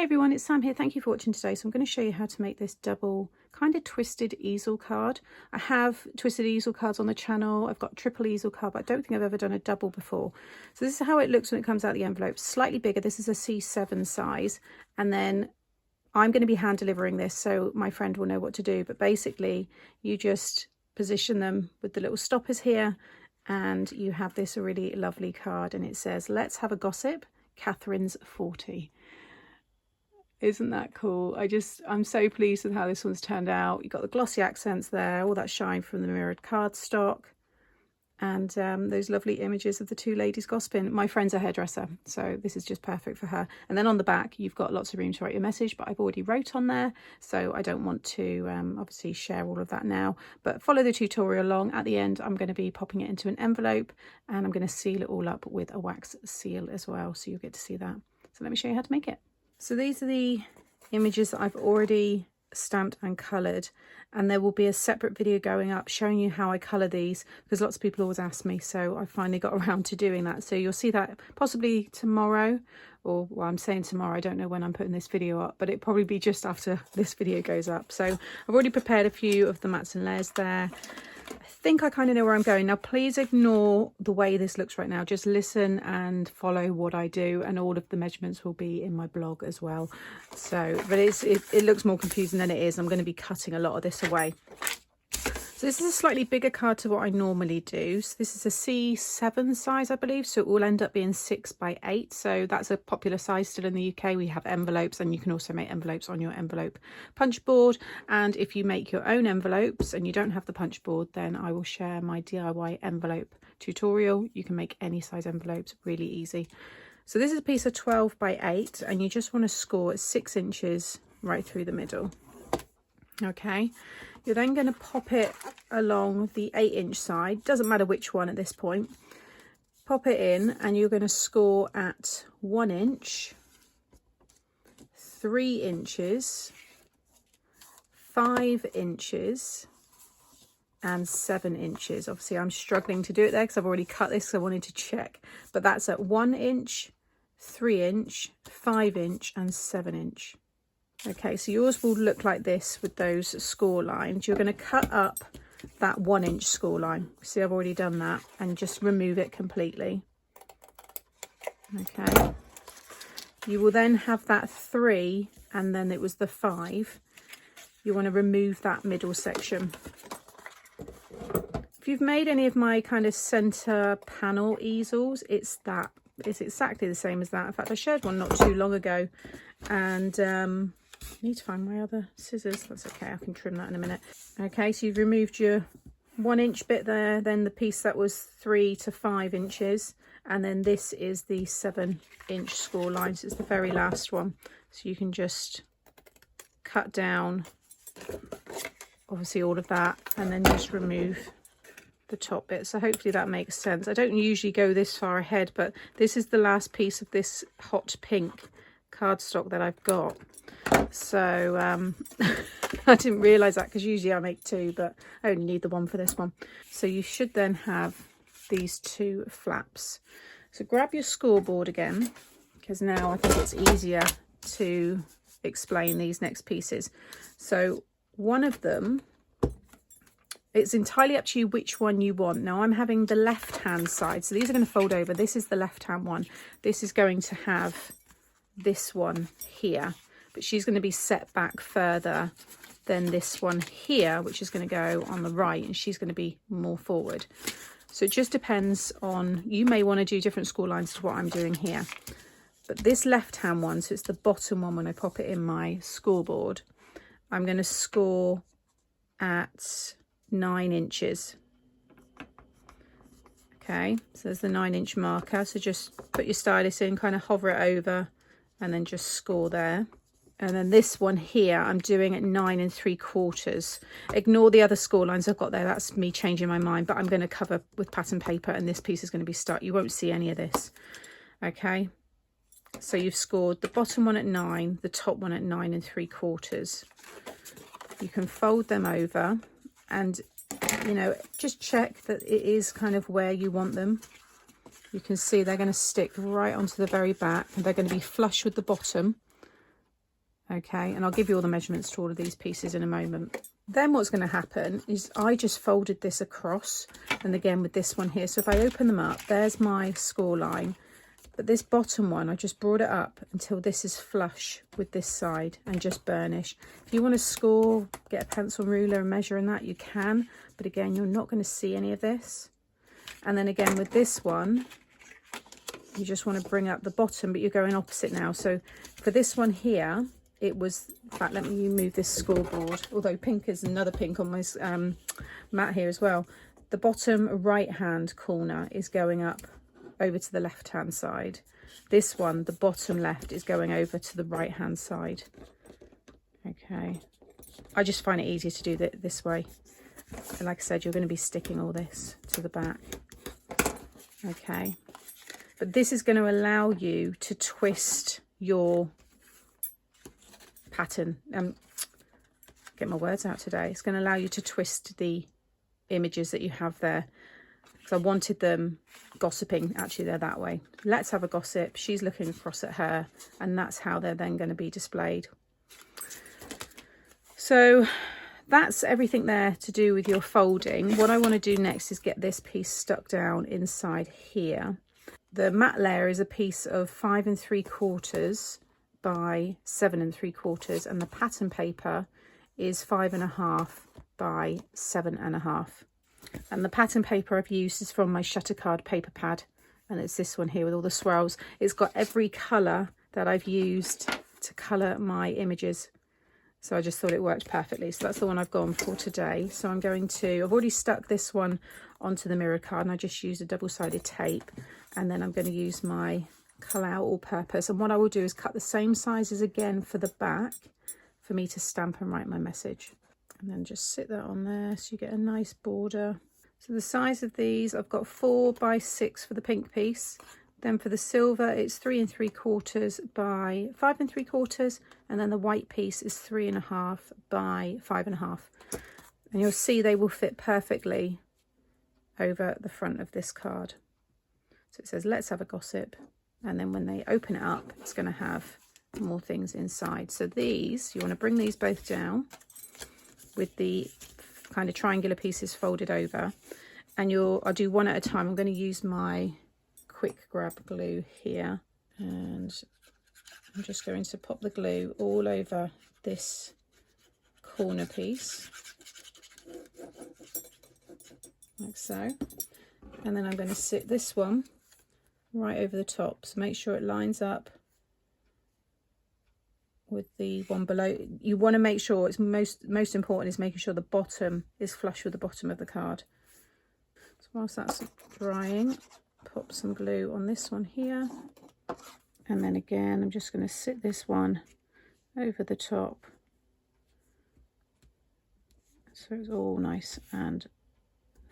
Hey everyone, it's Sam here. Thank you for watching today. So I'm going to show you how to make this double kind of twisted easel card. I have twisted easel cards on the channel. I've got triple easel card, but I don't think I've ever done a double before. So this is how it looks when it comes out the envelope. Slightly bigger. This is a C7 size. And then I'm going to be hand delivering this, so my friend will know what to do. But basically, you just position them with the little stoppers here, and you have this really lovely card. And it says, "Let's have a gossip. Catherine's 40. Isn't that cool? I'm so pleased with how this one's turned out. You've got the glossy accents there, all that shine from the mirrored cardstock, and those lovely images of the two ladies gossiping. My friend's a hairdresser, so this is just perfect for her. And then on the back, you've got lots of room to write your message, but I've already wrote on there, so I don't want to obviously share all of that now. But follow the tutorial along. At the end, I'm going to be popping it into an envelope, and I'm going to seal it all up with a wax seal as well, so you'll get to see that. So let me show you how to make it. So these are the images that I've already stamped and coloured, and there will be a separate video going up showing you how I colour these, because lots of people always ask me, so I finally got around to doing that. So you'll see that possibly tomorrow, or well, I'm saying tomorrow, I don't know when I'm putting this video up, but it'll probably be just after this video goes up. So I've already prepared a few of the mats and layers there. I think I kind of know where I'm going now. Please ignore the way this looks right now. Just listen and follow what I do, and all of the measurements will be in my blog as well. So, but it looks more confusing than it is. I'm going to be cutting a lot of this away. So this is a slightly bigger card to what I normally do. So this is a C7 size, I believe. So it will end up being 6 by 8. So that's a popular size still in the UK. We have envelopes, and you can also make envelopes on your envelope punch board. And if you make your own envelopes and you don't have the punch board, then I will share my DIY envelope tutorial. You can make any size envelopes, really easy. So this is a piece of 12 by 8, and you just want to score 6 inches right through the middle. Okay, you're then going to pop it along the 8-inch side, doesn't matter which one at this point. Pop it in, and you're going to score at 1 inch, 3 inches, 5 inches and 7 inches. Obviously I'm struggling to do it there because I've already cut this, so I wanted to check, but that's at 1 inch, 3 inch, 5 inch and 7 inch. Okay, so yours will look like this with those score lines. You're going to cut up that 1 inch score line. See, I've already done that, and just remove it completely. Okay. You will then have that 3, and then it was the 5. You want to remove that middle section. If you've made any of my kind of center panel easels, it's exactly the same as that. In fact, I shared one not too long ago, and I need to find my other scissors. That's okay, I can trim that in a minute. Okay, so you've removed your 1 inch bit there, then the piece that was 3 to 5 inches, and then this is the 7 inch score line, so it's the very last one. So you can just cut down obviously all of that, and then just remove the top bit. So hopefully that makes sense. I don't usually go this far ahead, but this is the last piece of this hot pink cardstock that I've got. So I didn't realize that, because usually I make 2, but I only need the 1 for this one. So you should then have these 2 flaps. So grab your scoreboard again, because now I think it's easier to explain these next pieces. So one of them, it's entirely up to you which one you want. Now I'm having the left hand side, so these are going to fold over. This is the left hand one. This is going to have this one here, but she's going to be set back further than this one here, which is going to go on the right, and she's going to be more forward. So it just depends on, you may want to do different score lines to what I'm doing here. But this left hand one, so it's the bottom one when I pop it in my scoreboard, I'm going to score at 9 inches. Okay, so there's the 9 inch marker. So just put your stylus in, kind of hover it over, and then just score there. And then this one here, I'm doing at 9 3/4. Ignore the other score lines I've got there. That's me changing my mind, but I'm going to cover with pattern paper, and this piece is going to be stuck. You won't see any of this. Okay, so you've scored the bottom one at 9, the top one at 9 3/4. You can fold them over, and you know, just check that it is kind of where you want them. You can see they're going to stick right onto the very back, and they're going to be flush with the bottom. Okay, and I'll give you all the measurements to all of these pieces in a moment. Then what's going to happen is I just folded this across, and again with this one here. So if I open them up, there's my score line. But this bottom one, I just brought it up until this is flush with this side and just burnish. If you want to score, get a pencil and ruler and measure in that, you can. But again, you're not going to see any of this. And then again with this one, you just want to bring up the bottom, but you're going opposite now. So for this one here, it was, in fact, let me move this scoreboard, although pink is another pink on my mat here as well. The bottom right hand corner is going up over to the left hand side. This one, the bottom left, is going over to the right hand side. Okay, I just find it easier to do that this way. And like I said, you're going to be sticking all this to the back. Okay, but this is going to allow you to twist your pattern. Get my words out today. It's going to allow you to twist the images that you have there. So I wanted them gossiping. Actually, they're that way. Let's have a gossip. She's looking across at her, and that's how they're then going to be displayed. So that's everything there to do with your folding. What I want to do next is get this piece stuck down inside here. The mat layer is a piece of 5 3/4 by 7 3/4, and the pattern paper is 5 1/2 by 7 1/2. And the pattern paper I've used is from my Shuttercard paper pad, and it's this one here with all the swirls. It's got every colour that I've used to colour my images, so I just thought it worked perfectly. So that's the one I've gone for today. So I'm going to, I've already stuck this one onto the mirror card, and I just used a double-sided tape, and then I'm going to use my Colour Out All Purpose. And what I will do is cut the same sizes again for the back for me to stamp and write my message. And then just sit that on there so you get a nice border. So the size of these, I've got 4 by 6 for the pink piece. Then for the silver, it's 3 3/4 by 5 3/4, and then the white piece is 3 1/2 by 5 1/2. And you'll see they will fit perfectly over the front of this card. So it says, let's have a gossip. And then when they open it up, it's going to have more things inside. So these, you want to bring these both down with the kind of triangular pieces folded over, and I'll do one at a time. I'm going to use my quick grab glue here, and I'm just going to pop the glue all over this corner piece like so, and then I'm going to sit this one right over the top, so make sure it lines up with the one below. You want to make sure, it's most important is making sure the bottom is flush with the bottom of the card. So whilst that's drying, pop some glue on this one here, and then again I'm just going to sit this one over the top so it's all nice and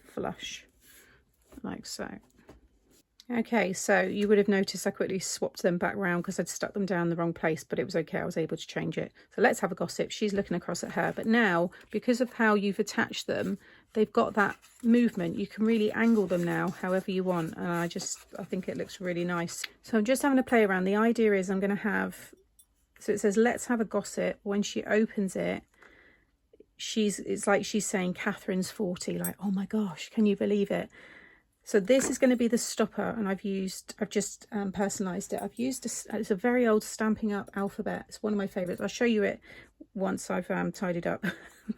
flush like so. Okay, so you would have noticed I quickly swapped them back round because I'd stuck them down in the wrong place, but it was okay, I was able to change it. So let's have a gossip. She's looking across at her, but now because of how you've attached them, they've got that movement. You can really angle them now however you want, and I think it looks really nice. So I'm just having a play around. The idea is I'm going to have, so it says let's have a gossip. When she opens it, it's like she's saying Catherine's 40, like, oh my gosh, can you believe it? So this is going to be the stopper, and I've just personalised it. I've used it's a very old Stampin' Up alphabet. It's one of my favourites. I'll show you it once I've tidied up.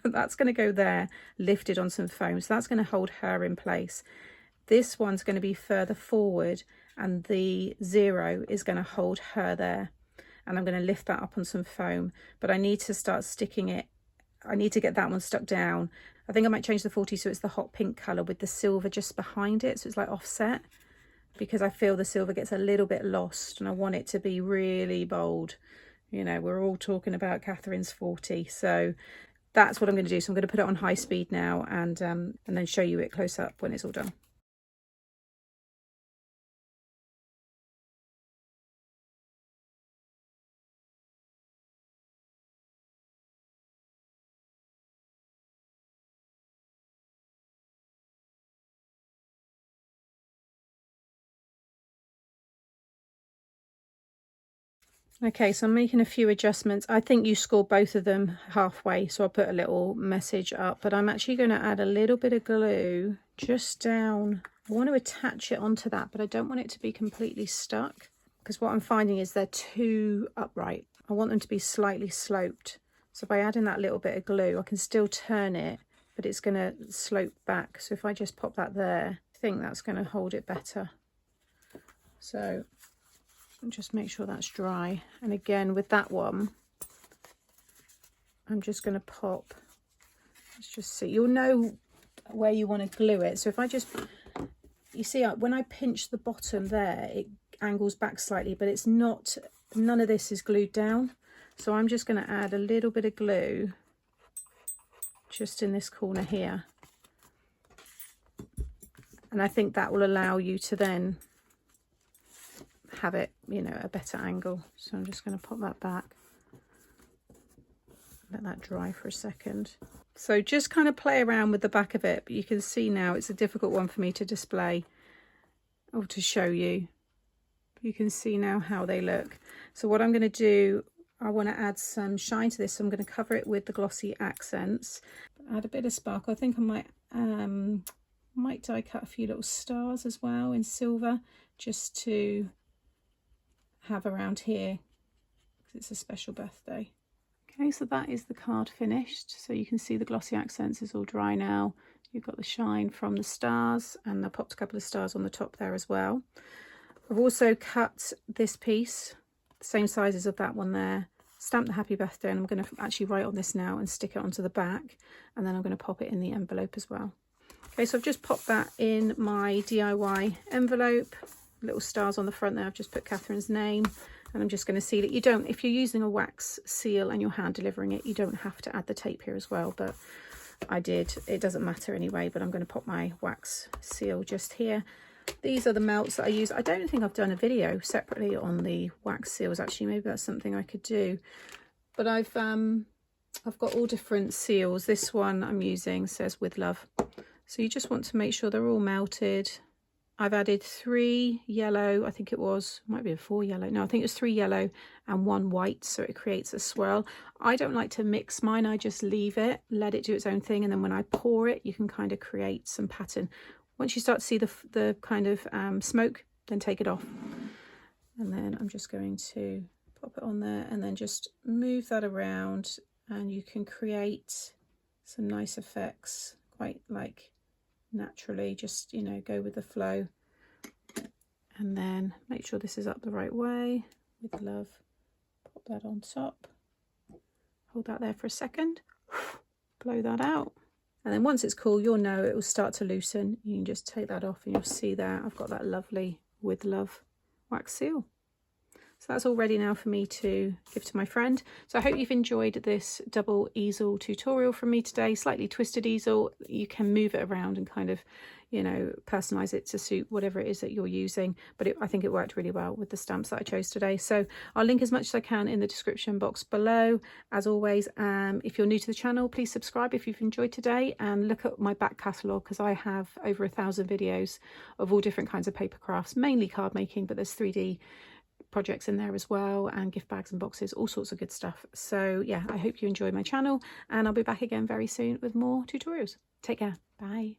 That's going to go there, lifted on some foam. So that's going to hold her in place. This one's going to be further forward, and the 0 is going to hold her there. And I'm going to lift that up on some foam. But I need to start sticking it. I need to get that one stuck down. I think I might change the 40 so it's the hot pink colour with the silver just behind it, so it's like offset, because I feel the silver gets a little bit lost and I want it to be really bold. You know, we're all talking about Catherine's 40, so that's what I'm going to do. So I'm going to put it on high speed now and then show you it close up when it's all done. Okay, so I'm making a few adjustments. I think you score both of them halfway, so I'll put a little message up, but I'm actually going to add a little bit of glue just down. I want to attach it onto that, but I don't want it to be completely stuck, because what I'm finding is they're too upright. I want them to be slightly sloped. So by adding that little bit of glue, I can still turn it, but it's going to slope back. So if I just pop that there, I think that's going to hold it better. So just make sure that's dry. And again, with that one, I'm just going to pop, let's just see, you'll know where you want to glue it. So if I just, you see when I pinch the bottom there, it angles back slightly, but it's not, none of this is glued down. So I'm just going to add a little bit of glue just in this corner here. And I think that will allow you to then have it, you know, a better angle. So I'm just going to pop that back, let that dry for a second. So just kind of play around with the back of it, but you can see now it's a difficult one for me to display or to show you. You can see now how they look. So what I'm going to do, I want to add some shine to this, so I'm going to cover it with the glossy accents, add a bit of sparkle. I think I might die cut a few little stars as well in silver, just to have around here, because it's a special birthday. Okay, so that is the card finished. So you can see the glossy accents is all dry now. You've got the shine from the stars, and I popped a couple of stars on the top there as well. I've also cut this piece, the same sizes of that one there, stamped the happy birthday, and I'm going to actually write on this now and stick it onto the back, and then I'm going to pop it in the envelope as well. Okay, so I've just popped that in my DIY envelope. Little stars on the front there, I've just put Catherine's name, and I'm just going to seal it. You don't, if you're using a wax seal and you're hand delivering it, you don't have to add the tape here as well, but I did. It doesn't matter anyway, but I'm going to pop my wax seal just here. These are the melts that I use. I don't think I've done a video separately on the wax seals, actually. Maybe that's something I could do, but I've got all different seals. This one I'm using says with love, so you just want to make sure they're all melted. I've added 3 yellow, I think it was, might be a 4 yellow. No, I think it was 3 yellow and 1 white, so it creates a swirl. I don't like to mix mine, I just leave it, let it do its own thing, and then when I pour it, you can kind of create some pattern. Once you start to see the kind of smoke, then take it off. And then I'm just going to pop it on there and then just move that around, and you can create some nice effects quite like naturally, just, you know, go with the flow. And then make sure this is up the right way with love. Pop that on top, hold that there for a second, blow that out, and then once it's cool, you'll know it will start to loosen. You can just take that off and you'll see there I've got that lovely with love wax seal. So that's all ready now for me to give to my friend. So I hope you've enjoyed this double easel tutorial from me today. Slightly twisted easel. You can move it around and kind of, you know, personalize it to suit whatever it is that you're using. But I think it worked really well with the stamps that I chose today. So I'll link as much as I can in the description box below. As always, if you're new to the channel, please subscribe if you've enjoyed today, and look at my back catalogue, because I have over 1,000 videos of all different kinds of paper crafts, mainly card making, but there's 3D projects in there as well, and gift bags and boxes, all sorts of good stuff. So yeah, I hope you enjoy my channel, and I'll be back again very soon with more tutorials. Take care. Bye.